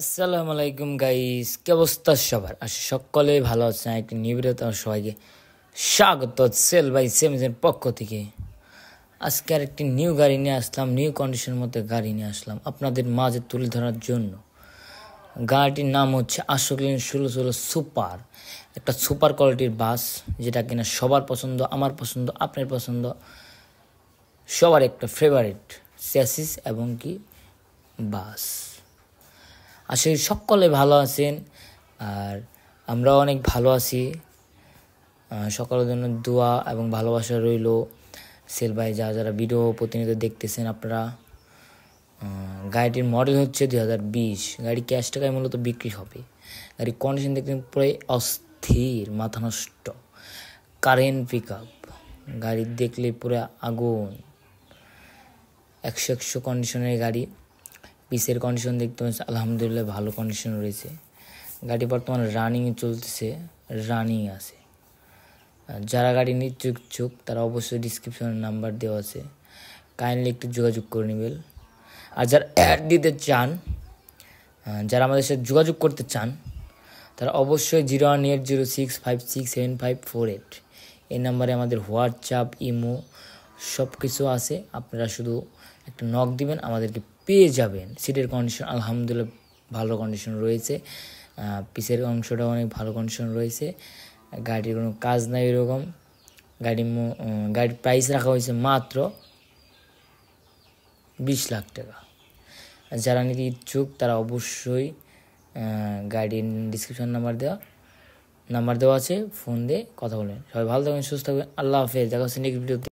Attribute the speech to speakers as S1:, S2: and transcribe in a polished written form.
S1: আসসালামু আলাইকুম গাইস, কি অবস্থা সবার? সকলে ভালো আছেন। একটি নিবিড়তা সবাইকে স্বাগত সেল বাই সেমসের পক্ষ থেকে। আজকে আর একটি নিউ গাড়ি নিয়ে আসলাম, নিউ কন্ডিশনের মধ্যে গাড়ি নিয়ে আসলাম আপনাদের মাঝে তুলে ধরার জন্য। গাড়িটির নাম হচ্ছে আশোকলেন 1616 সুপার। একটা সুপার কোয়ালিটির বাস, যেটা কিনা সবার পছন্দ, আমার পছন্দ, আপনার পছন্দ, সবার একটা ফেভারিট চ্যাসিস এবং কি বাস। আসলে সকলে ভালো আছেন আর আমরাও অনেক ভালো আছি। সকলের জন্য দোয়া এবং ভালোবাসা রইল। সেল ভাই যারা ভিডিও প্রতিনিয়ত দেখতেছেন আপনারা। গাড়িটির মডেল হচ্ছে 2020। গাড়ি ক্যাশ টাকায় মূলত বিক্রি হবে। গাড়ির কন্ডিশন দেখতেন পুরো অস্থির, মাথা নষ্ট। কারেন্ট পিক আপ, গাড়ি দেখলে পুরো আগুন। 100 কন্ডিশনের গাড়ি। পিসের কন্ডিশন দেখতে পাচ্ছি আলহামদুলিল্লাহ ভালো কন্ডিশন রয়েছে। গাড়ি বর্তমানে রানিংয়ে চলতেছে, রানিং আছে। যারা গাড়ি নিতে ইচ্ছুক তারা অবশ্যই ডিসক্রিপশনে নাম্বার দেওয়া আছে, কাইন্ডলি একটু যোগাযোগ করে নেবেন। আর যারা অ্যাড দিতে চান, যারা আমাদের সাথে যোগাযোগ করতে চান, তারা অবশ্যই 01806567548 এই নাম্বারে আমাদের হোয়াটসঅ্যাপ, ইমো সব কিছু আছে। আপনারা শুধু একটা নক দিবেন, আমাদেরকে পেয়ে যাবেন। সিটের কন্ডিশন আলহামদুলিল্লাহ ভালো কন্ডিশন রয়েছে। পিসের অংশটা অনেক ভালো কন্ডিশন রয়েছে। গাড়ির কোনো কাজ নাই এরকম। গাড়ির প্রাইস রাখা হয়েছে মাত্র 20 লাখ টাকা। যারা নিতে ইচ্ছুক তারা অবশ্যই গাড়ির ডিসক্রিপশন নাম্বার দেওয়া আছে, ফোন দিয়ে কথা বলেন। সবাই ভালো থাকবেন, সুস্থ থাকবেন। আল্লাহ হাফেজ। দেখা হচ্ছে নেক্সট ভিডিওতে।